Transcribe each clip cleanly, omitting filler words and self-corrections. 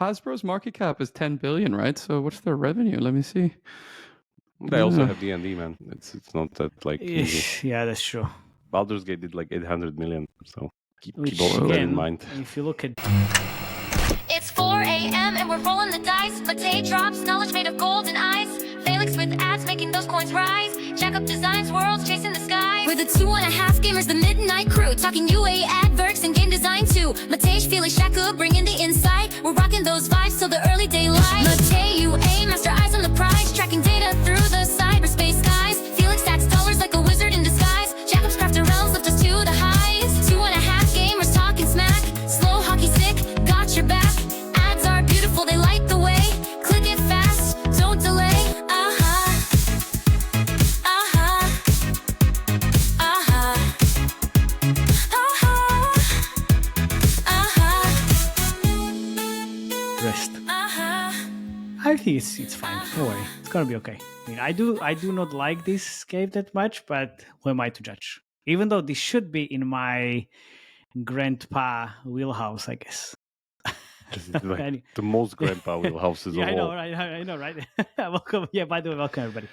Hasbro's market cap is 10 billion, right? So what's their revenue? Let me see. They also have D&D, man. It's not that like easy. Yeah, that's true. Baldur's Gate did like 800 million, so keep Which, all of that again, in mind. if you look at... It's 4 a.m. and we're rolling the dice. Latte drops, knowledge made of golden eyes. Felix with ads making those coins rise. Jack up designs, worlds chasing the sky. We're the 2.5 gamers, the midnight crew. Talking UA adverts and game design too. Matej, Felix, Shaka, bringing the insight. We're rocking those vibes till the early daylight. Matej, UA, master eyes on the prize. Tracking data through the cyberspace skies. Felix stacks dollars like a wizard in disguise. Jacob's crafting realms lift us to the highs. 2.5 gamers talking smack. Slow hockey sick, got your back. Ads are beautiful, they light the way. Click it fast, don't delay. Rest. I think it's fine. Don't worry, it's gonna be okay. I mean, I do not like this game that much, but who am I to judge? Even though this should be in my grandpa wheelhouse, I guess. This is like the most grandpa wheelhouses Yeah, of all. I know, right? Welcome. Yeah, by the way, welcome everybody.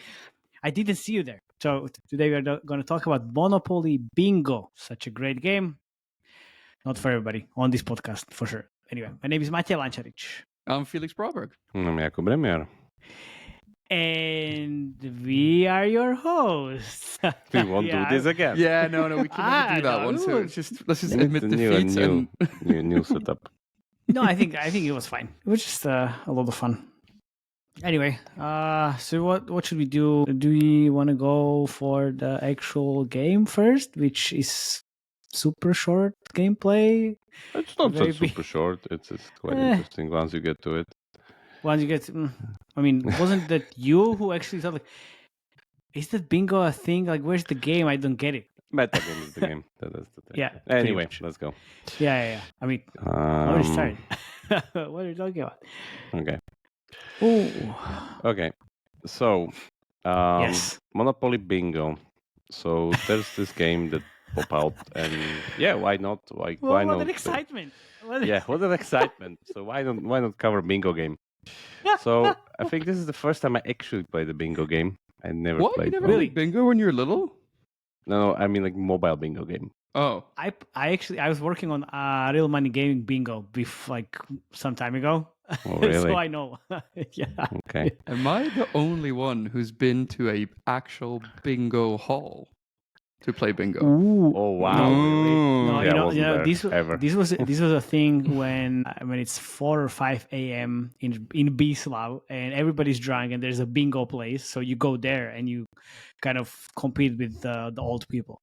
I didn't see you there. So today we're going to talk about Monopoly Bingo. Such a great game. Not for everybody on this podcast, for sure. Anyway, my name is Matej Lančarič. I'm Felix Broberg. I'm Jakub Remjar. And we are your hosts. We won't do this again. Yeah, no, we can do that no, one. So no. let's just It's admit a defeats new setup. No, I think it was fine. It was just a lot of fun. Anyway, so what should we do? Do we want to go for the actual game first, which is super short gameplay? It's not so Maybe. super short. It's quite interesting once you get to it. Once you get, I mean, wasn't that you who actually thought like, is that bingo a thing? Like, where's the game? I don't get it. Metagame is the game. That's the thing. Yeah. Anyway, pretty much. let's go. Yeah. I mean, already started. What are you talking about? Okay. Oh. Okay. So, Yes. Monopoly Bingo. So there's this game that pop out, and yeah, why not? Why What not? an excitement! What an excitement! So why not cover bingo game? So I think this is the first time I actually played a bingo game. I never What? played. You never one. played bingo when you were little? No, I mean like mobile bingo game. Oh. I was working on real money gaming bingo like some time ago. Oh, really? So I know. Yeah. Okay. Am I the only one who's been to a actual bingo hall to play bingo? Ooh. Oh wow! Really? No, Yeah, I you wasn't know, there, ever. this was a thing when it's 4 or 5 a.m. in Bislav and everybody's drunk and there's a bingo place, so you go there and you kind of compete with the old people.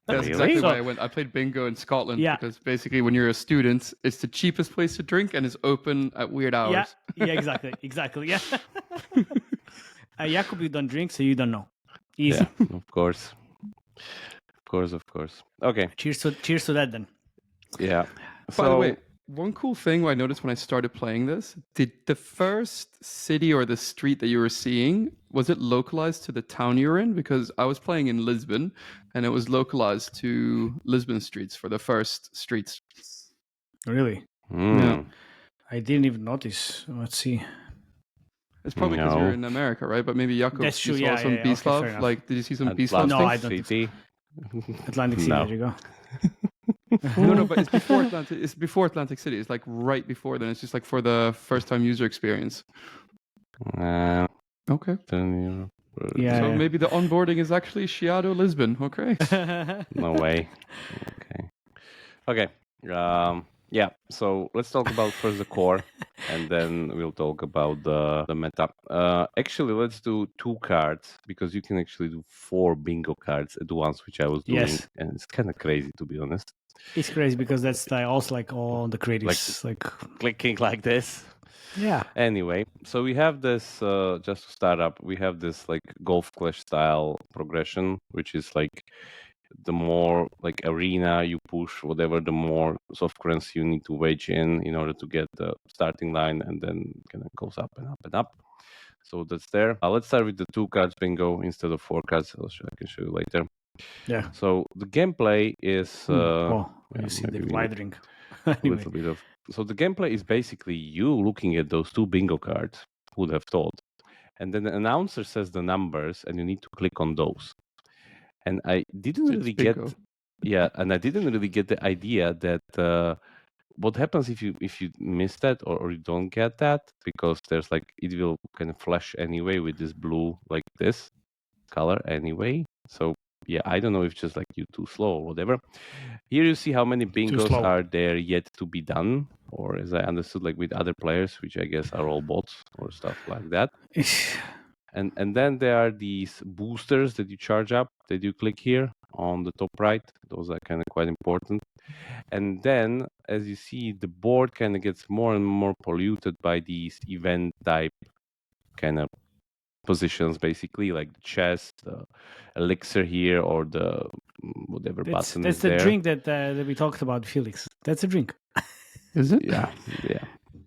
That's Really? exactly So- why I went. I played bingo in Scotland Yeah. because basically when you're a student, it's the cheapest place to drink and it's open at weird hours. Yeah, exactly. Yeah. Jakub, you don't drink, so you don't know. Easy. Yeah, of course. Okay. Cheers to that then. Yeah. By the way, one cool thing I noticed when I started playing this, did the first city or the street that you were seeing, was it localized to the town you were in? Because I was playing in Lisbon and it was localized to Lisbon streets for the first streets. Really? Yeah. I didn't even notice. Let's see. It's probably because No. you're in America, right? But maybe Jakub, That's true, you yeah, saw some yeah, okay, Bislav? fair enough. Like, did you see some Bislav No, things? I don't think so. City. Atlantic City, No. there you go. No, but it's before Atlantic. It's before Atlantic City. It's like right before. Then it's just like for the first-time user experience. Okay. Then Europe. Yeah. So maybe the onboarding is actually Chiado Lisbon. Okay. No way. Okay. Yeah. So let's talk about first the core, and then we'll talk about the meta. Actually, let's do 2 cards because you can actually do 4 bingo cards at once, which I was doing, Yes. and it's kind of crazy to be honest. It's crazy because that's also like all the critics. Like Clicking like this. yeah. Anyway, so we have this, just to start up, we have this like Golf Clash style progression, which is like the more like arena you push, whatever, the more soft currency you need to wage in order to get the starting line, and then kind of goes up and up and up. So that's there. Let's start with the 2 cards bingo instead of 4 cards. I can show you later. Yeah. So the gameplay is Oh, yeah, you see the maybe we glide need ring. a Anyway. little bit of So the gameplay is basically you looking at those 2 bingo cards. Who would have thought? And then the announcer says the numbers, and you need to click on those. And I didn't It's really get, bingo. and I didn't really get the idea that what happens if you miss that or you don't get that, because there's like it will kind of flash anyway with this blue like this color anyway. So yeah, I don't know if just like you too slow or whatever. Here you see how many bingos slow. are there yet to be done, or as I understood, like with other players, which I guess are all bots or stuff like that. And then there are these boosters that you charge up that you click here on the top right. Those are kind of quite important. And then, as you see, the board kind of gets more and more polluted by these event type kind of positions, basically, like the chest, the elixir here, or the whatever button That's is the there. drink that we talked about, Felix. That's a drink. Is it? Yeah.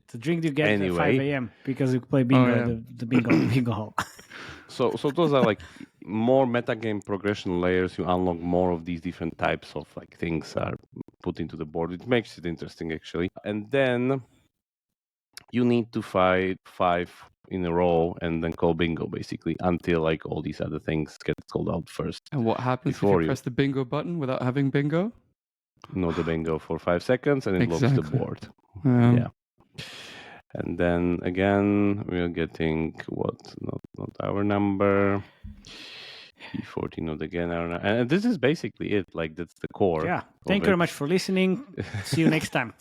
It's a drink you get Anyway. at 5 a.m. because you play bingo, the bingo hall. So those are like more metagame progression layers. You unlock more of these different types of like things are put into the board. It makes it interesting actually. And then you need to fight 5 in a row and then call bingo basically until like all these other things get called out first. And what happens if Before you you- press the bingo button without having bingo? No, the bingo for 5 seconds and it locks the Exactly. board. Yeah. Yeah. And then again, we are getting what? Not our number. P14, not again our number. And this is basically it. Like that's the core. Yeah. of Thank you very it. much for listening. See you next time.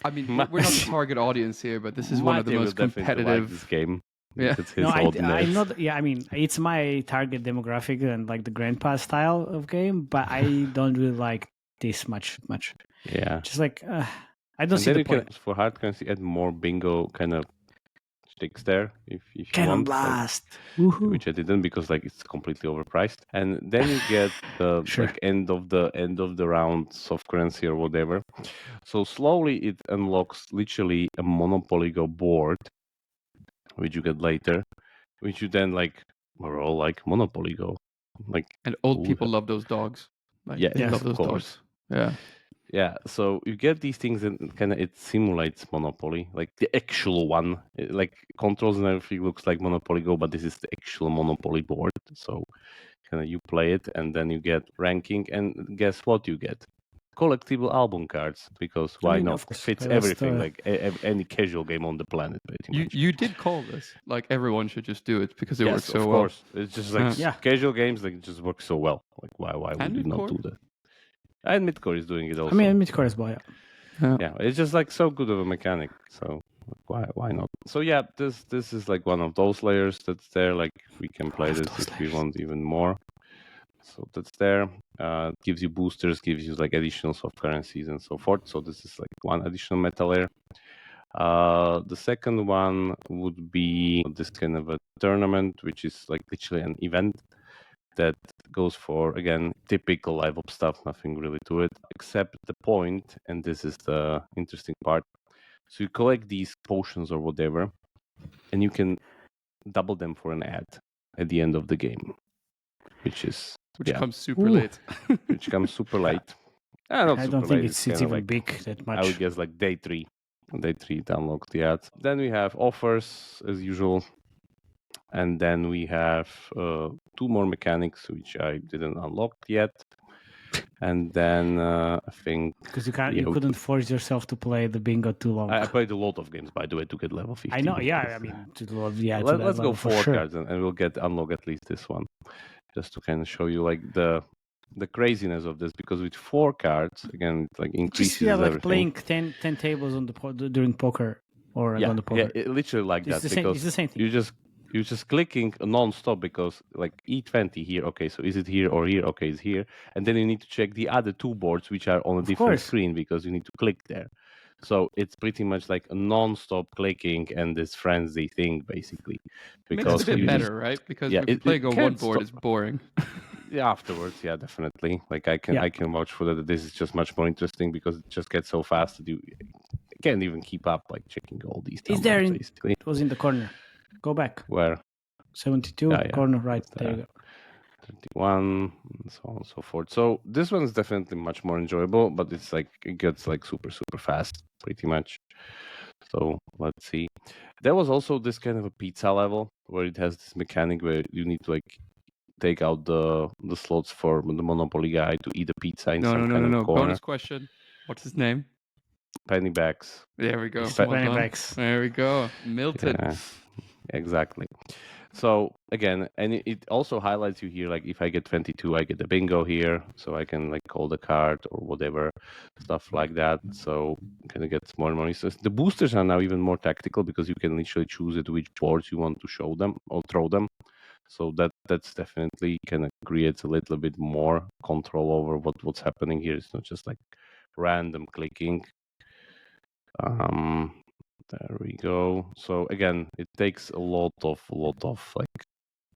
I mean, we're not the target audience here, but this is one of the Matej will most definitely like this competitive. game. Yeah. It's his No, audience. I'm not. Yeah, I mean, it's my target demographic and like the grandpa style of game, but I don't really like this much. Yeah. Just like I don't And see then the you can, point. for hard currency, add more bingo kind of sticks there if you Cannon want. blast. Like, Woohoo. which I didn't because like it's completely overpriced. And then you get the Sure. like end of the round soft currency or whatever. So slowly it unlocks literally a Monopoly Go board, which you get later, which you then like roll like Monopoly Go. Like And old Ooh. people love those dogs. Like, Yes, they Yes, love of those course. dogs. Yeah. Yeah, so you get these things and kind of it simulates Monopoly, like the actual one. Like controls and everything looks like Monopoly Go, but this is the actual Monopoly board. So kind of you play it and then you get ranking, and guess what you get? Collectible album cards, because why mean, not? of course, Fits that's everything, the- like any casual game on the planet, pretty much. You did call this. Like, everyone should just do it because it Yes, works so of well. course. It's just like Yeah. casual games, like it just work so well. Like why would And you not Midcore. do that? And Midcore is doing it also. I mean, mid-core as well. Yeah. Yeah, it's just like so good of a mechanic. So why not? So yeah, this is like one of those layers that's there. Like we can play this if we want even more. So that's there. Gives you boosters, gives you like additional soft currencies and so forth. So this is like one additional meta layer. The second one would be this kind of a tournament, which is like literally an event that goes for, again, typical LiveOps stuff, nothing really to it, except the point, and this is the interesting part. So you collect these potions or whatever, and you can double them for an ad at the end of the game, which Comes super Ooh. late. which comes super late. Not I super don't think late, it's kinda even like, big that much. I would guess like day 3. Day 3 to unlock the ads. Then we have offers as usual. And then we have 2 more mechanics, which I didn't unlock yet. And then I think Because you yeah, we couldn't force yourself to play the bingo too long. I played a lot of games, by the way, to get level 15. I know, yeah. because, I mean, to that let's go level for 4 sure. cards and we'll get unlock at least this one, just to kind of show you like the craziness of this. Because with 4 cards, again, it like increases Just like everything. playing 10 tables on during during poker or on the poker. it literally like It's that, the same. because It's the same thing. you're just clicking non-stop, because like E20 here, okay, so is it here or here? Okay, it's here. And then you need to check the other 2 boards, which are on a Of different course. screen, because you need to click there. So it's pretty much like a non-stop clicking and this frenzy thing, basically. Makes Because it a bit you better, right? Because yeah, it playing on one can't board stop. is boring. Yeah, afterwards, yeah, definitely. Like I can vouch for that. This is just much more interesting because it just gets so fast that you can't even keep up, like checking all these. Is there numbers, in- basically. It was in the corner. Go back. Where 72 Yeah, corner right. There you go. 31 and so on and so forth. So this one is definitely much more enjoyable, but it's like it gets like super fast, pretty much. So let's see. There was also this kind of a pizza level where it has this mechanic where you need to like take out the slots for the Monopoly guy to eat a pizza in some kind of corner. Bonus question. What's his name? Pennybags. There we go. Mr. Well done. Pennybags. There we go. Milton. Yeah, exactly. So again, and it also highlights you here, like if I get 22, I get a bingo here, so I can like call the card or whatever, stuff like that. So kind of gets more money. So the boosters are now even more tactical because you can literally choose at which boards you want to show them or throw them. So that's definitely kind of creates a little bit more control over what's happening here. It's not just like random clicking. There we go. So again, it takes a lot of like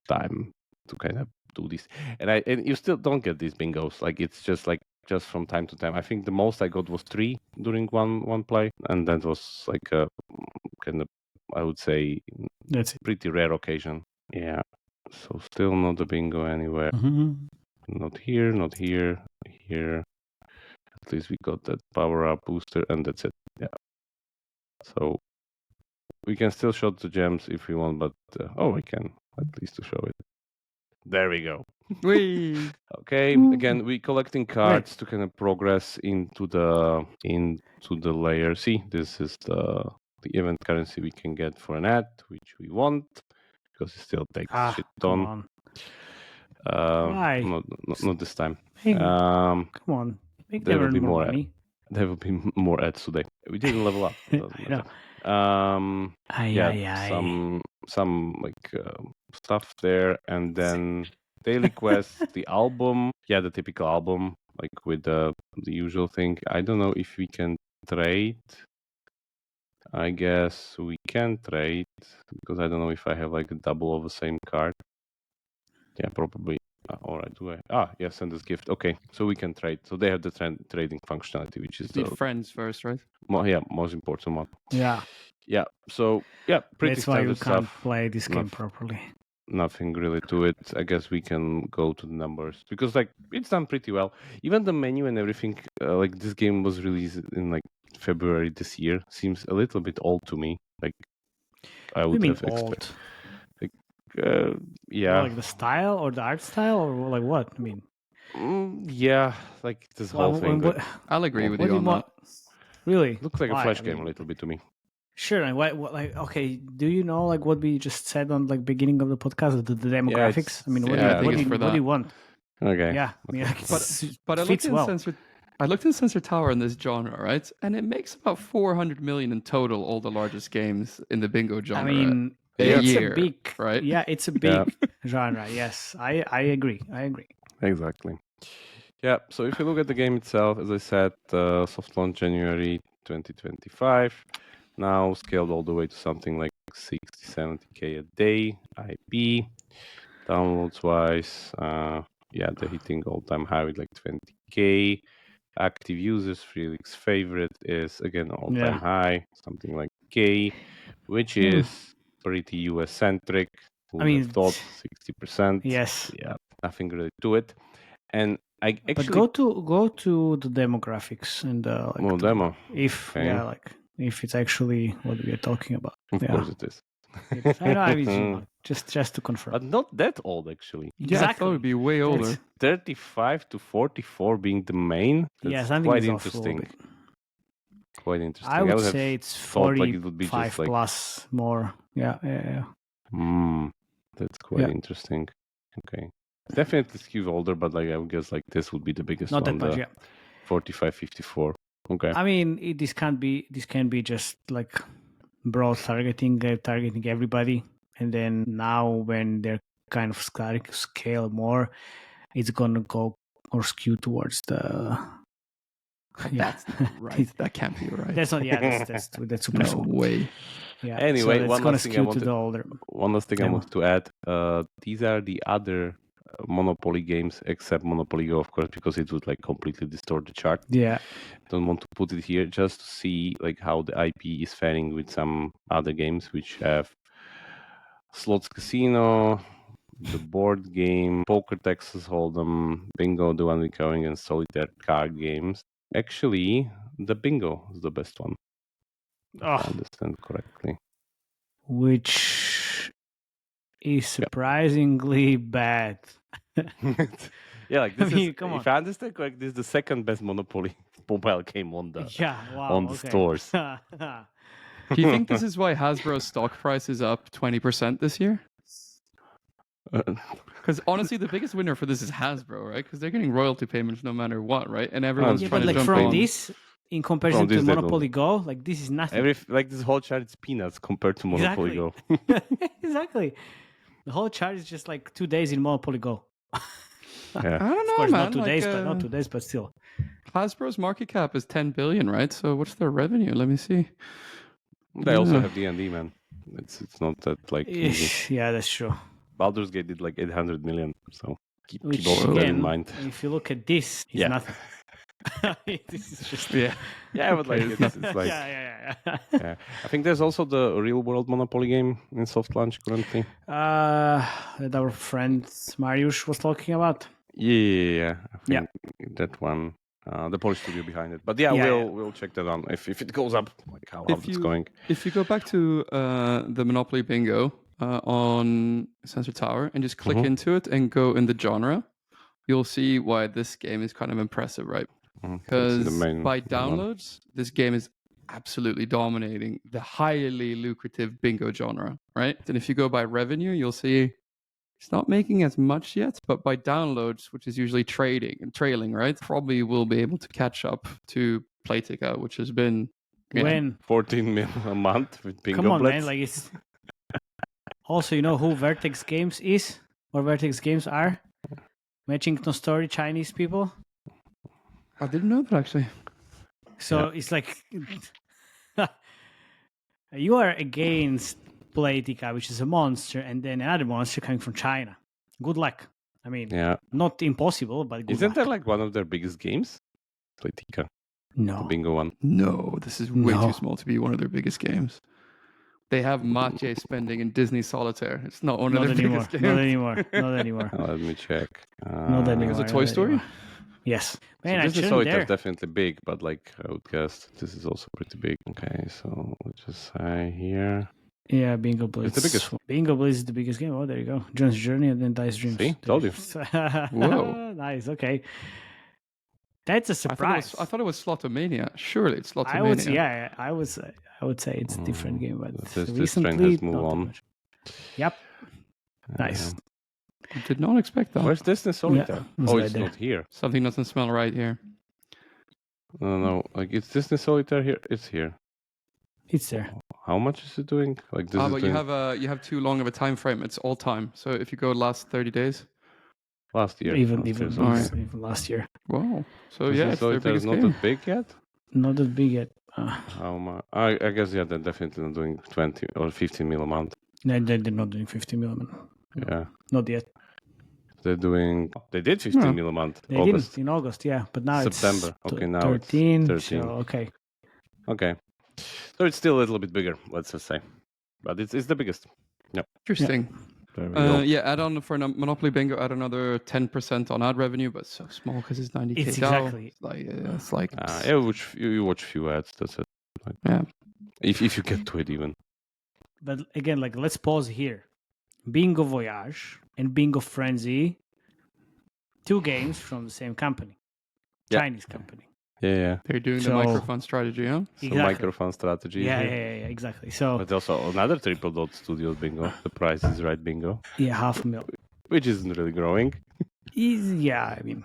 time to kind of do this, and you still don't get these bingos. Like it's just from time to time. I think the most I got was 3 during one play, and that was like a kind of, I would say, That's it. pretty rare occasion. Yeah. So still not a bingo anywhere. Mm-hmm. Not here. Not here. Here. At least we got that power up booster, and that's it. Yeah. So we can still shot the gems if we want, but we can at least to show it. There we go. Whee! Okay, again, we collecting cards to kind of progress into the layer. See, this is the event currency we can get for an ad, which we want because it still takes shit ton. Why? Not this time. Hey, come on, make there them will be earn more more money. There will be more ads today. We didn't level up. I know. Some like stuff there, and then daily quest, the album, the typical album, like with the usual thing. I don't know if we can trade. I guess we can trade because I don't know if I have like a double of the same card. Yeah, probably. All right, do I? Yes, send us gift. Okay, so we can trade. So they have the trading functionality, which is Need friends first, right? Most important one. Yeah. Yeah. So pretty That's why you standard can't stuff. play this game properly. Nothing really to it. I guess we can go to the numbers because like it's done pretty well. Even the menu and everything. Like this game was released in like February this year. Seems a little bit old to me. Like I would have expected. Yeah. Like the style or the art style or like what? I mean. Yeah, like this whole thing. I'll agree with you on that. Really? Looks like a Flash game a little bit to me. Sure. And what like okay, do you know like what we just said on like beginning of the podcast, the demographics? I mean, what do you want? Okay. Yeah. I mean, but I looked in Sensor Tower in this genre, right? And it makes about 400 million in total, all the largest games in the bingo genre. I mean, it's a big, right? Yeah, it's a big genre. Yes, I agree. Exactly. Yeah. So if you look at the game itself, as I said, soft launch January 2025. Now scaled all the way to something like 60-70K a day. IP downloads wise, they're hitting all-time high with like 20K. Active users, Felix favorite is again all-time high, something like K, which is pretty US centric. I mean, thought 60%. Yes. Yeah, nothing really to it. And I actually but go to the demographics and demo. If it's actually what we are talking about. Of course it is. I know, just to confirm. But not that old, actually. Yeah, exactly. I thought it would be way older. It's 35 to 44 being the main. That's quite interesting. Quite interesting. I would say it's 45 like it would be just like... plus more. Yeah. That's quite interesting. Okay. Definitely skew older, but like I would guess like this would be the biggest not one. Not that much, 45, 54. Okay. I mean, this can be just like broad targeting everybody, and then now when they're kind of starting to scale more, it's gonna go or skew towards the. That's not right. That can't be right. That's not. Yeah, that's super. No way. Yeah. Anyway, so one last thing I wanted to add. These are the other Monopoly games except Monopoly Go, of course, because it would like completely distort the chart. Yeah. Don't want to put it here just to see like how the IP is faring with some other games which have Slots Casino, the board game, Poker Texas Hold'em, Bingo, the one recurring, and Solitaire card games. Actually, the Bingo is the best one. if I understand correctly. Which is surprisingly bad. Yeah, like this mean, is, come if on. I understand correctly, this is the second best Monopoly mobile game on the Wow, on the okay. stores. Do you think this is why Hasbro's stock price is up 20% this year? Because honestly, the biggest winner for this is Hasbro, right? Because they're getting royalty payments no matter what, right? And everyone's Yeah, trying but to like jump from on. this, in comparison this to they don't. Monopoly Go, like this is nothing. Like this whole chart is peanuts compared to Monopoly Go. Exactly. The whole chart is just like 2 days in Monopoly Go. Yeah. I don't Of know, course, man. not 2 like, days, but not 2 days, but still. Hasbro's market cap is 10 billion, right? So what's their revenue? Let me see. They also have D&D, man. It's not that like easy. Yeah, that's true. Baldur's Gate did like 800 million, so keep Which all that in again, mind. if you look at this, it's nothing. This is just Yeah. Yeah, but like it's like yeah. yeah. I think there's also the real world Monopoly game in soft launch currently. That our friend Mariusz was talking about. Yeah. I think that one. The Polish studio behind it. But we'll check that on if it goes up, like how it's going. If you go back to the Monopoly Bingo on Sensor Tower and just click into it and go in the genre, you'll see why this game is kind of impressive, right? Because by downloads, this game is absolutely dominating the highly lucrative bingo genre, right? And if you go by revenue, you'll see it's not making as much yet, but by downloads, which is usually trailing, right? Probably will be able to catch up to Playtika, which has been When 14 mil a month with bingo. Come on, blitz. man! Like it's. Also, you know who Vertex Games is, or Vertex Games are? Matchington Story Chinese people. I didn't know that actually. So it's like you are against Playtika, which is a monster, and then another monster coming from China. Good luck. I mean, not impossible, but good Isn't luck. that like one of their biggest games? Playtika. No. The bingo one. No, this is way too small to be one of their biggest games. They have Mache spending in Disney Solitaire. It's not one of their biggest games. Not anymore. Let me check. Not anymore. Is it Toy Story? Yes. Man, so I Disney shouldn't Solitaire dare. is definitely big, but like I would guess this is also pretty big. Okay, so let's just say here. Yeah, Bingo Blitz. It's the biggest. Bingo Blitz is the biggest game. Oh, there you go. John's Journey and then Dice Dreams. See? Told you. Whoa. Nice. Okay. That's a surprise. I thought it was Slotomania. Surely it's Slotomania. I would say it's a different game, but this trend has moved on. Yep. Nice. I did not expect that. Where's Disney Solitaire? It's not here. Something doesn't smell right here. No. Like it's Disney Solitaire here. It's here. It's there. How much is it doing? Like this is but doing... you have too long of a time frame. It's all time. So if you go last 30 days. Last year. Even last year. Wow. So Disney it's their biggest not game. that big yet. Not that big yet. How much? I guess they're definitely not doing 20 or 15 mil a month. No, they're not doing 50 million. No, Yeah. not yet. They did 15 mil a month. They August. didn't in August, yeah. But now September. it's Okay, now 13. it's 13. So, okay. Okay. So it's still a little bit bigger, let's just say. But it's the biggest. Yep. Interesting. There we go. Add on for Monopoly Bingo, add another 10% on ad revenue, but so small because it's 90K. It's exactly. It's like You watch few ads, that's it. Like, yeah. If you get to it even. But again, like let's pause here. Bingo Voyage and Bingo Frenzy, 2 games from the same company. Chinese company. Yeah. They're doing the microfund strategy, huh? So Exactly. microfund strategy. Yeah, exactly. So But also another Tripledot Studios bingo. The Price is Right bingo. yeah, $500,000. Which isn't really growing. I mean,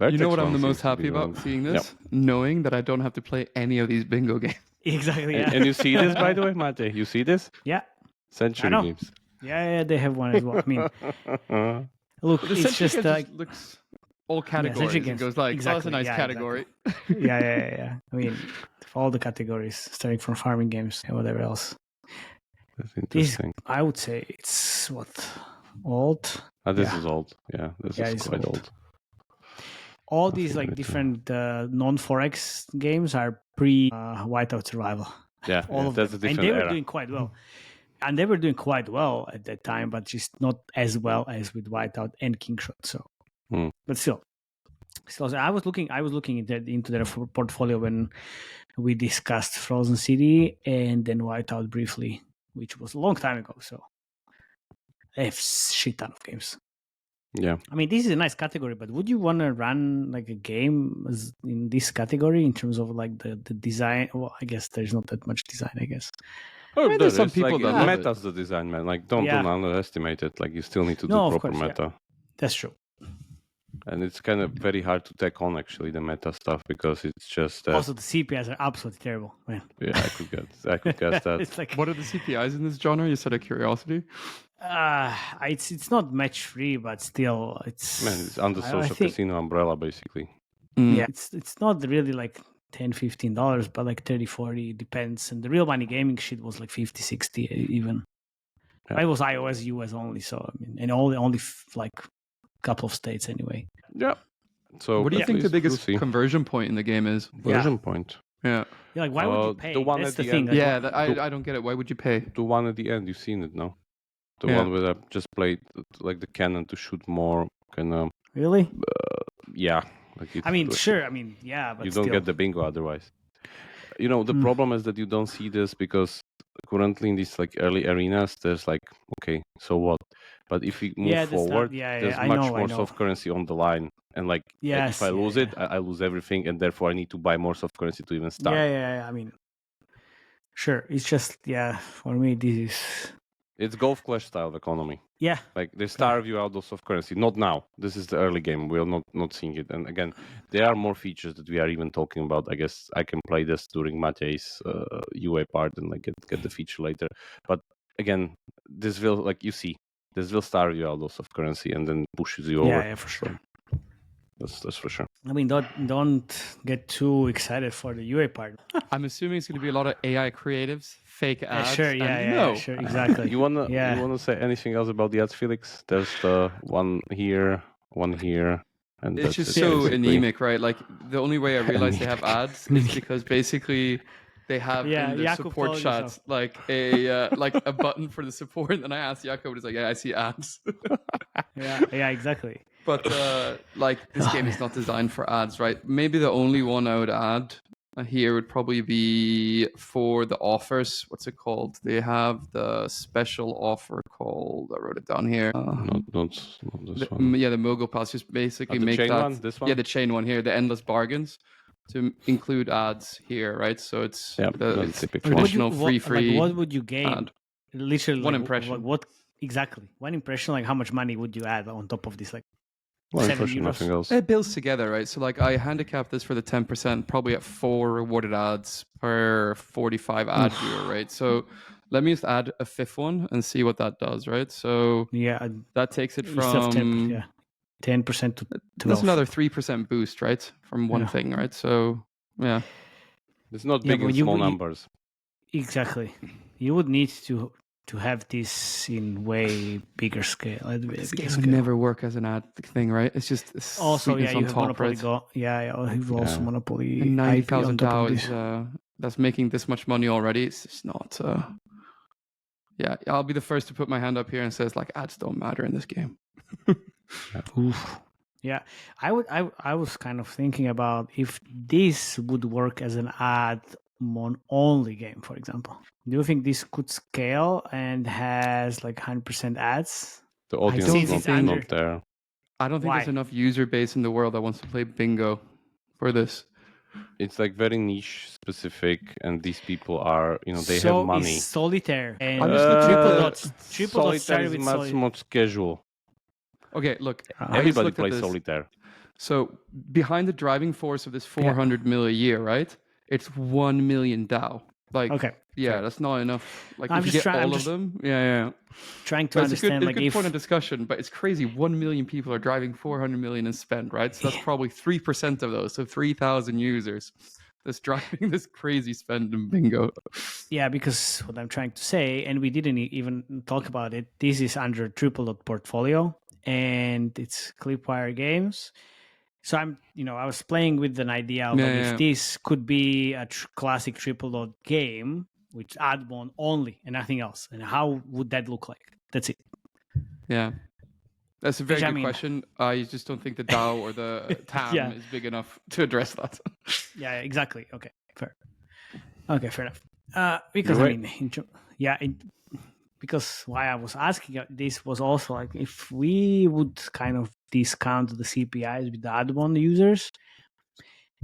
You know what Vertex I'm the one most seems to be happy about growing. seeing this? Knowing that I don't have to play any of these bingo games. exactly. Yeah. And you see this, by the way, Mate? You see this? Yeah. Century I know. Games. Yeah, they have one as well. I mean, look, The it's Century just Games like looks all categories. Century It Games. goes like, Exactly. that's a nice Yeah, category. yeah. I mean, all the categories, starting from farming games and whatever else. That's interesting. I would say it's old. This is old. Yeah, this is it's quite old. All these like different non-forex games are pre-Whiteout Survival. Yeah, All of that's them. a different And they were era. doing quite well. And they were doing quite well at that time, but just not as well as with Whiteout and Kingshot. So, but still, So I was looking into their portfolio when we discussed Frozen City and then Whiteout briefly, which was a long time ago. So they have shit ton of games. Yeah. I mean, this is a nice category, but would you want to run like a game in this category in terms of like the design? Well, I guess there's not that much design, I guess. Oh, mean, there's some it's people like, that love it. meta's the design, man. Like, don't Yeah. underestimate it. Like, you still need to do No, of proper course, yeah. meta. That's true. And it's kind of very hard to take on, actually, the meta stuff, because it's just that... Also, the CPIs are absolutely terrible, man. Yeah, I could guess that. It's like What are the CPIs in this genre? You said a curiosity. it's not match free, but still, it's Man, it's under I social think- casino umbrella, basically. Yeah, it's not really like $10-15, but like 30-40 depends. And the real money gaming shit was like 50-60 even. Yeah. It was iOS, US only, so I mean, and only like a couple of states anyway. Yeah. So, What do you at think the least we'll biggest see. conversion point in the game is? Version point? Yeah, Yeah, like why would you pay? the one That's at the the thing. end. like, yeah. what- I don't get it. Why would you pay? The one at the end, you've seen it, no? The Yeah. one where I just played like the cannon to shoot more, kind of. really? Yeah. Like I mean, sure. I mean, yeah, but you don't still. get the bingo otherwise. You know, the Mm. problem is that you don't see this because currently in these like early arenas, there's like, okay, so what? But if we move Yeah, that's not- forward, yeah, there's I much know, I more know. soft currency on the line. And like, Yes, if I yeah, lose it, I lose everything. And therefore I need to buy more soft currency to even start. Yeah. I mean, sure. It's just for me, this is It's Golf Clash style of economy. yeah. Like they starve you out of soft currency. Not now. This is the early game. We're not seeing it. And again, there are more features that we are even talking about. I guess I can play this during Matej's UA part and like get the feature later. But again, this will this will starve you out of soft currency and then pushes you over. Yeah, for sure. That's for sure. I mean, don't get too excited for the UA part. I'm assuming it's going to be a lot of AI creatives, fake ads. Sure, and yeah, no. sure, exactly. You wanna Yeah. you wanna say anything else about the ads, Felix? There's the one here, and It's that's just it, so basically. anemic, right? Like the only way I realize they have ads is because basically they have Yeah, in the Jakub support told you chats like a button for the support, and then I asked Jakub, it's like, yeah, I see ads. Yeah, exactly. But like this game is not designed for ads, right? Maybe the only one I would add here would probably be for the offers. What's it called? They have the special offer called. I wrote it down here. Not this one. Yeah, the Mogul Pass. Just basically The make chain that. one? This one? Yeah, the chain one here. The endless bargains to include ads here, right? So it's Yeah, the that's it's typical. traditional free Like, what would you gain? ad. Literally, One like, impression. What exactly? One impression. Like, how much money would you add on top of this? Like, Well, 7 unfortunately, euros. nothing else. It builds together, right? So like I handicap this for the 10%, probably at 4 rewarded ads per 45 ad viewer, right? So let me just add a fifth one and see what that does, right? So yeah, that takes it instead of 10%, from 10% to 12. that's another 3% boost, right? From one Yeah. thing, right? So yeah. It's not Yeah, big but in you- small you- numbers. Exactly. You would need to have this in way bigger scale. This game would never work as an ad thing, right? It's just Also, sweetness you on have top, Monopoly right? Go. Yeah, you have also Yeah. Monopoly. And IP on 90,000 top of DAO this. is that's making this much money already. It's just not. Yeah, I'll be the first to put my hand up here and says like ads don't matter in this game. Oof. Yeah, I was kind of thinking about if this would work as an ad only game, for example. Do you think this could scale and has like 100% ads? The audience don't is think- not there. I don't think there's Why? enough user base in the world that wants to play bingo for this. It's like very niche specific, and these people are, they So have money. is Solitaire and I'm just looking at Tripledot. Tripledot Solitaire started is with much Solitaire. more casual. Okay, look. I just Everybody looked at plays this. Solitaire. So behind the driving force of this 400 mil a year, right? It's 1 million DAO. Like, Okay, yeah, that's not enough. Like, I'm if you just get trying- I'm all just of them, yeah. trying to But it's a understand good, like it's a good if point of discussion, but it's crazy. 1 million people are driving 400 million in spend, right? So that's probably 3% of those. So 3,000 users that's driving this crazy spend in bingo. yeah, because what I'm trying to say, and we didn't even talk about it. This is under Tripledot portfolio, and it's Clipwire Games. So I was playing with an idea of like, Yeah. if this could be a classic Tripledot game, which ad one only and nothing else, and how would that look like? That's it. Yeah. That's a very Which, I good mean- question. I just don't think the DAO or the TAM Yeah. is big enough to address that. Yeah, exactly. Okay, fair. Okay, fair enough. Because You're I right. mean, because why I was asking this was also like if we would kind of discount the CPIs with the add-on users,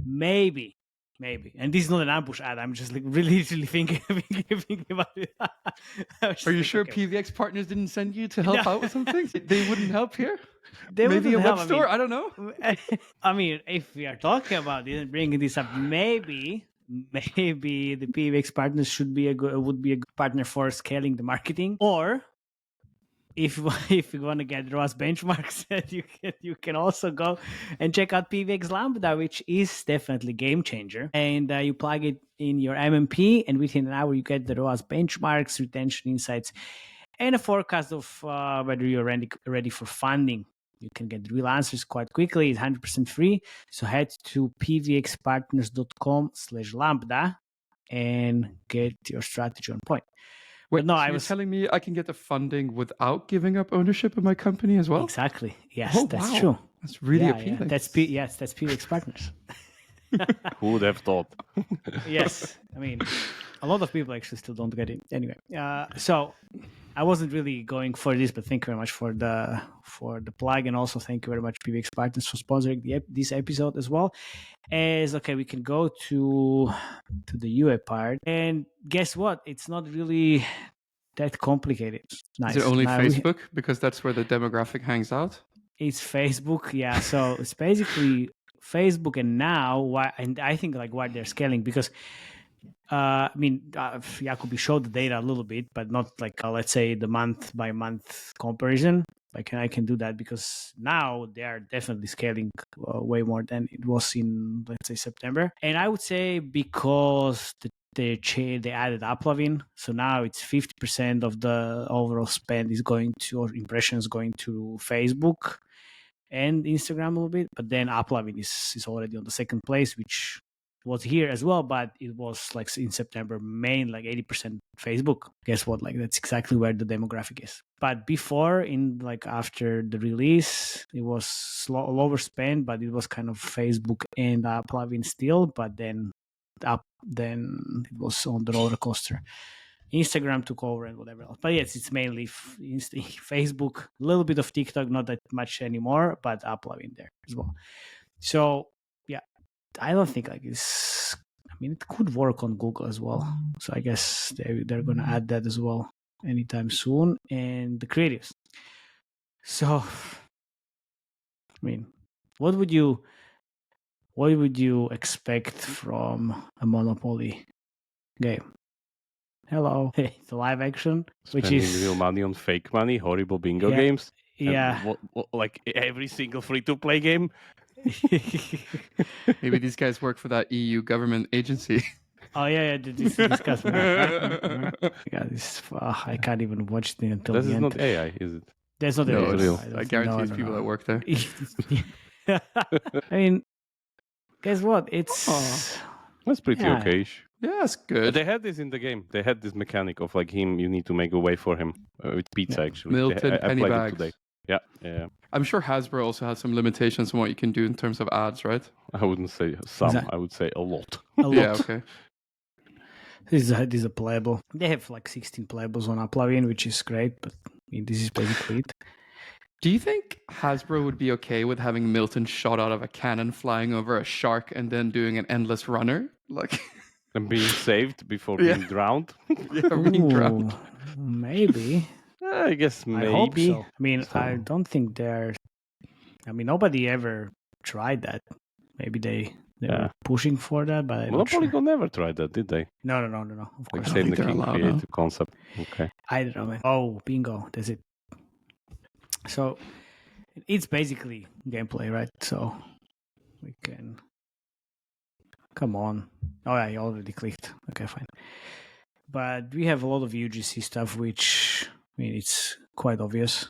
maybe. And this is not an ambush ad. I'm just like really thinking about it. Are you sure PVX Partners didn't send you to help No. out with something? They wouldn't help here? They Maybe a wouldn't web help, store? I don't know. I mean, if we are talking about it and bringing this up, maybe the PVX partners would be a good partner for scaling the marketing. Or if you want to get ROAS benchmarks, you can also go and check out PVX Lambda, which is definitely game changer. And you plug it in your MMP, and within an hour you get the ROAS benchmarks, retention insights, and a forecast of whether you're ready for funding. You can get real answers quite quickly. It's 100% free. So head to pvxpartners.com/lambda and get your strategy on point. Wait, no, so I you're was telling me I can get the funding without giving up ownership of my company as well? exactly. Yes, Oh, that's wow. true. That's really Yeah, appealing. that's PVX Partners. Who would have thought? Yes, I mean, a lot of people actually still don't get it. Anyway, so I wasn't really going for this, but thank you very much for the plug, and also thank you very much PVX Partners for sponsoring this episode as well. Okay, we can go to the UA part, and guess what? It's not really that complicated. Nice. Is it only Now Facebook? Because that's where the demographic hangs out? it's Facebook, yeah. So it's basically Facebook, and now and I think like why they're scaling, because Jacobi showed the data a little bit, but not like let's say the month by month comparison. Like I can do that because now they are definitely scaling way more than it was in, let's say, September. And I would say because they added Uplavin, so now it's 50% of the overall spend is going to, or impressions going to Facebook and Instagram a little bit, but then Uplavin is already on the second place, which was here as well, but it was like in September, main like 80% Facebook. Guess what? Like that's exactly where the demographic is. But before, in like after the release, it was lower spend, but it was kind of Facebook and Uplavin still. But then it was on the roller coaster. Instagram took over and whatever else. But yes, it's mainly Facebook, a little bit of TikTok, not that much anymore, but Uplavin there as well. So yeah, I don't think like this. I mean, it could work on Google as well. So I guess they're going to add that as well anytime soon. And the creatives. So, I mean, what would you expect from a Monopoly game? Hello, it's a live action, which Spending is real money on fake money, horrible bingo Yeah. games. and yeah. like every single free-to-play game. Maybe these guys work for that EU government agency. Oh yeah, this discuss. Yeah, this I can't even watch it until This the is end. not AI, is it? There's not No, a it's real. I guarantee it's people that work there. I mean, guess what? It's That's pretty Yeah. okay-ish. Yeah, it's good. They had this in the game. They had this mechanic of like you need to make a way for him with pizza. Yeah. Actually, Milton I penny played bags. it today. Yeah. I'm sure Hasbro also has some limitations on what you can do in terms of ads, right? I wouldn't say some. Exact- I would say a lot. a lot. Yeah, okay. This is a playable. They have like 16 playables on Uplavin, which is great. But I mean, this is basically it. Do you think Hasbro would be okay with having Milton shot out of a cannon flying over a shark and then doing an endless runner? Like, And being saved before Yeah. being drowned. being drowned. Ooh, maybe. I guess maybe. I hope so. I mean, So- I don't think they're. I mean, nobody ever tried that. Maybe they were pushing for that, but I'm not Monopoly sure. Go never tried that, did they? No. Of Like course, don't same think the they're King allowed, creative concept. Okay. I don't know, man. Oh, bingo! That's it. So it's basically gameplay, right? So we can. Come on! Oh, yeah, you already clicked. Okay, fine. But we have a lot of UGC stuff, which I mean, it's quite obvious.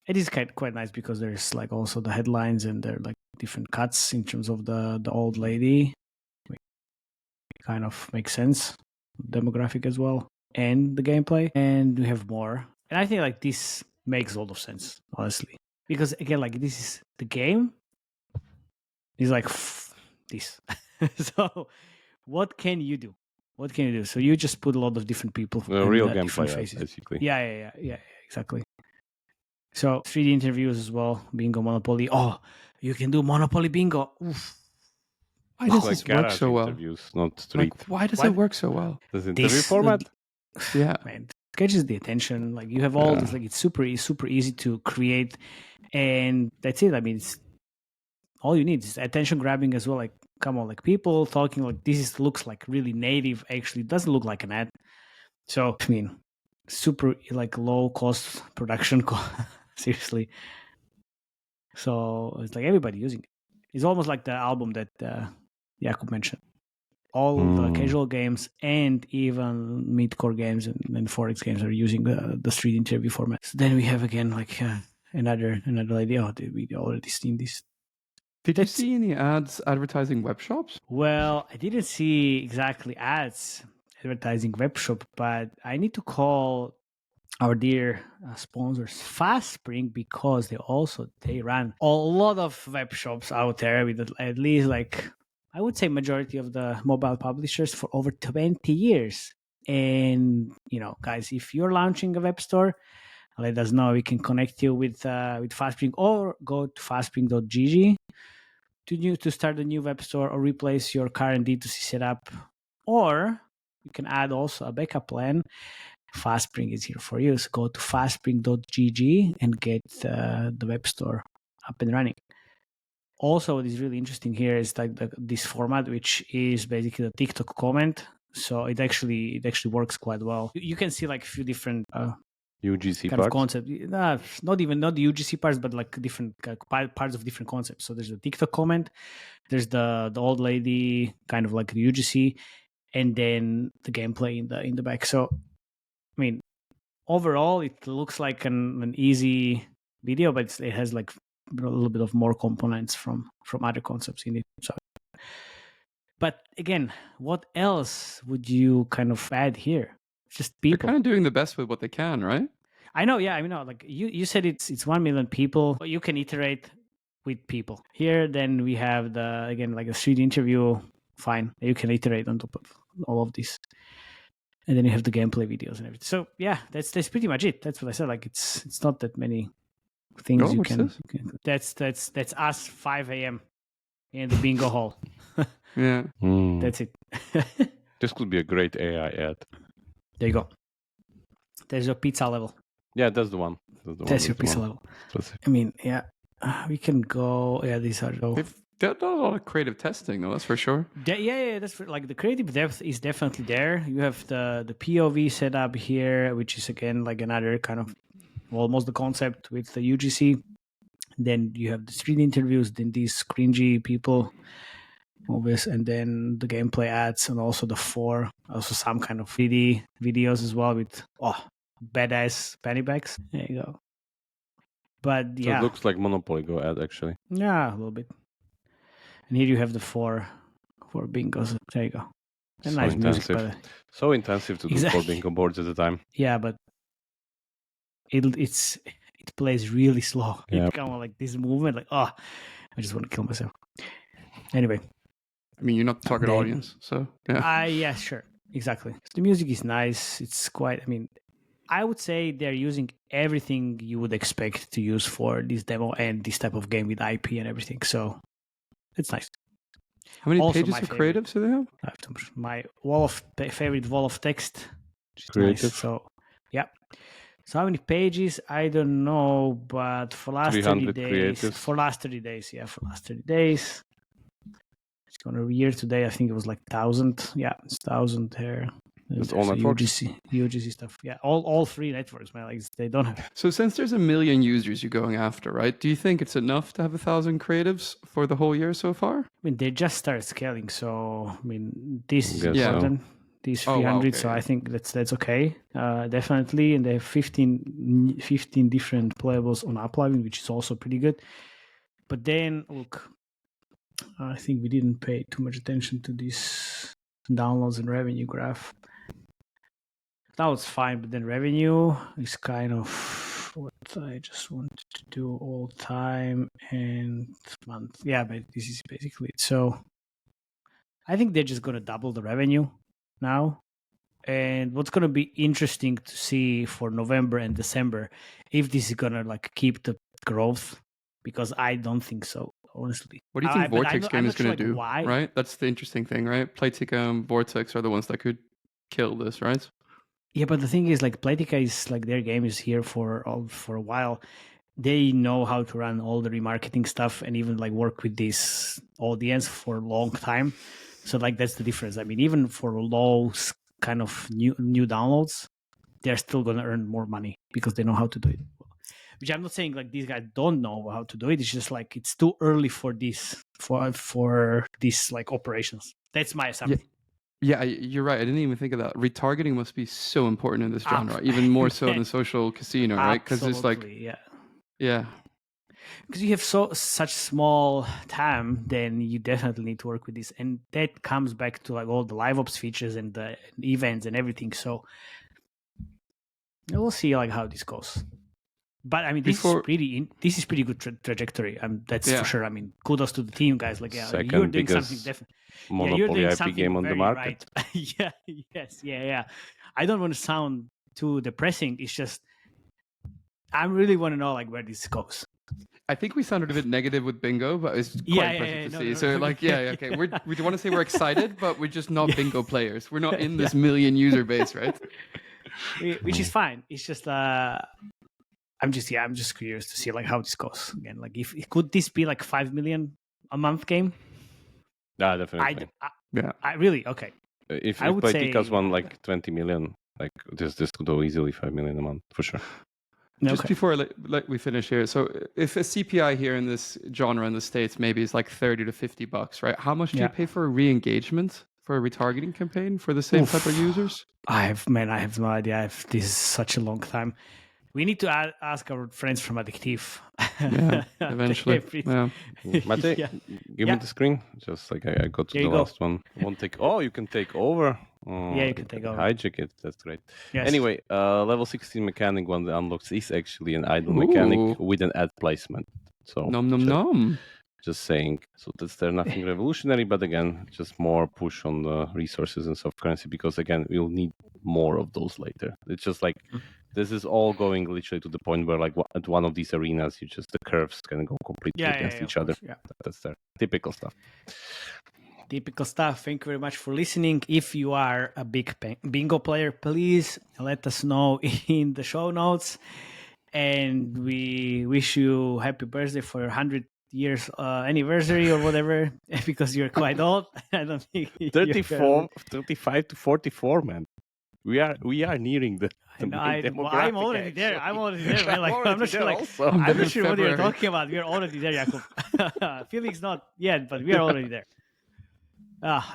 It is quite nice because there's like also the headlines and there are like different cuts in terms of the old lady. It kind of makes sense, demographic as well, and the gameplay. And we have more. And I think like this makes a lot of sense, honestly. Because again, like this is the game is like this. So what can you do? What can you do? So you just put a lot of different people, Real different gameplay, faces. basically. Yeah, exactly. So 3D interviews as well, bingo, Monopoly. Oh, you can do Monopoly bingo. Oof. Why It's does like this work garage so well? interviews, not street. Like, why does What? it work so well? This interview This format? Yeah. Man, catches the attention. Like you have all Yeah. this, like it's super easy to create, and that's it. I mean, it's all you need is attention grabbing as well. Like, come on, like people talking like this looks like really native. Actually, it doesn't look like an ad. So I mean, super like low cost production. Seriously. So it's like everybody using it. It's almost like the album that Jakub mentioned. All the casual games and even mid-core games and Forex games are using the street interview format. So then we have again like another idea. Oh, did we already seen this? Did you see any ads advertising web shops? Well, I didn't see exactly ads advertising web shop, but I need to call our dear sponsors FastSpring because they run a lot of web shops out there with at least like I would say majority of the mobile publishers for over 20 years. And guys, if you're launching a web store, let us know. We can connect you with FastSpring, or go to fastspring.gg to start a new web store or replace your current D2C setup, or you can add also a backup plan. FastSpring is here for you. So go to fastspring.gg and get the web store up and running. Also, what is really interesting here is like this format, which is basically the TikTok comment. So it actually works quite well. You can see like a few different UGC kind parts? of concept. Not the UGC parts, but like different parts of different concepts. So there's the TikTok comment, there's the old lady kind of like the UGC, and then the gameplay in the back. So I mean, overall, it looks like an easy video, but it has like a little bit of more components from other concepts in it. So, but again, what else would you kind of add here? Just people. They're kind of doing the best with what they can, right? I know, yeah. I mean, like you said, it's 1 million people. You can iterate with people. Here, then we have like a street interview. Fine, you can iterate on top of all of this. And then you have the gameplay videos and everything. So yeah, that's pretty much it. That's what I said. Like it's not that many things you can. That's us 5 a.m. in the bingo hall. Yeah, That's it. This could be a great AI ad. There you go. There's your pizza level. Yeah, that's the one. That's your pizza level. I mean, yeah, we can go. Yeah, these are. They've done a lot of creative testing, though. That's for sure. Yeah. That's like the creative depth is definitely there. You have the POV set up here, which is again like another kind of almost the concept with the UGC. Then you have the street interviews, then these cringy people, obvious, and then the gameplay ads, and also also some kind of 3D videos as well with badass penny bags. There you go. But yeah, so it looks like Monopoly Go ad actually. Yeah, a little bit. And here you have the four bingos. There you go. And So nice intensive. music, So intensive to do Exactly. 4 bingo boards at a time. Yeah, but it plays really slow. Yeah. It's kind of like this movement, like I just want to kill myself. Anyway. I mean, you're not the target audience, so yeah. Yeah, sure, exactly. The music is nice. It's quite. I mean, I would say they're using everything you would expect to use for this demo and this type of game with IP and everything. So it's nice. How many Also pages my of favorite. creatives do they have? I have to my favorite wall of text. Which is Creative. nice. So yeah. So how many pages? I don't know, but for last 30 days. creatives. For last 30 days, yeah, for last 30 days. It's gonna year today. I think it was like 1,000. Yeah, it's 1,000 there. It's all networks. UGC stuff. Yeah, all three networks, man. Like they don't have. So since there's 1 million users you're going after, right? Do you think it's enough to have 1,000 creatives for the whole year so far? I mean, they just started scaling, so I mean, this is Guess so. 1,000, these 300. Oh, wow, okay, so yeah. I think that's okay, definitely. And they have 15 different playables on Uploading, which is also pretty good. But then look, I think we didn't pay too much attention to this downloads and revenue graph. Now it's fine, but then revenue is kind of what I just wanted to do all time and month. Yeah, but this is basically it. So I think they're just going to double the revenue now. And what's going to be interesting to see for November and December, if this is going to like keep the growth, because I don't think so, honestly. What do you think Vortex Game is going to do? Why? Right? That's the interesting thing, right? Playtika, Vortex are the ones that could kill this, right? Yeah, but the thing is, like, Playtika is like their game is here for a while. They know how to run all the remarketing stuff and even like work with this audience for a long time. So like that's the difference. I mean, even for low kind of new downloads, they're still going to earn more money because they know how to do it. Which I'm not saying like these guys don't know how to do it. It's just like it's too early for this for these like operations. That's my assumption. Yeah, you're right. I didn't even think of that. Retargeting must be so important in this genre, even more so than social casino, right? Because it's like, yeah. Because you have such small TAM, then you definitely need to work with this, and that comes back to like all the LiveOps features and the events and everything. So we'll see like how this goes. But I mean, this is pretty good trajectory. That's for sure. I mean, kudos to the team, guys. Like, you're doing something different. Monopoly IP game on the market. Right. Yeah. I don't want to sound too depressing. It's just I really want to know like where this goes. I think we sounded a bit negative with bingo, but it's quite impressive to see. So like, okay. We want to say we're excited, but we're just not bingo players. We're not in this million user base, right? Which is fine. It's just I'm just curious to see like how this goes again. Like, could this be like 5 million a month game? Yeah, definitely. I really okay. If Playtika's won like 20 million, like this could go easily 5 million a month for sure. Just before we finish here, so if a CPI here in this genre in the States maybe is like $30 to $50, right? How much do you pay for a re-engagement for a retargeting campaign for the same type of users? I have no idea. This is such a long time. We need to ask our friends from Addictive. Yeah, eventually. Mate, give me the screen. Just like I got to the last one. Won't take. Oh, you can take over. You can take over. Hijack it. That's great. Yes. Anyway, level 16 mechanic one that unlocks is actually an idle mechanic with an ad placement. So nom. Just saying. So there's nothing revolutionary, but again, just more push on the resources and soft currency because again, we'll need more of those later. It's just like this is all going literally to the point where like at one of these arenas, the curves can go completely against each other. Yeah. That's their typical stuff. Typical stuff. Thank you very much for listening. If you are a big bingo player, please let us know in the show notes. And we wish you happy birthday for your 100 years anniversary or whatever, because you're quite old. I don't think 35 to 44, man. We are nearing the I'm already there. Man. Like, I'm not sure. Like, I'm not sure what you're talking about. We're already there, Jakub. Felix not yet, but we are already there.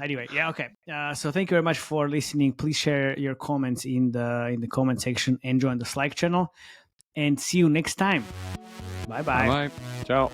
Anyway, okay. So thank you very much for listening. Please share your comments in the comment section and join the Slack channel. And see you next time. Bye. Ciao.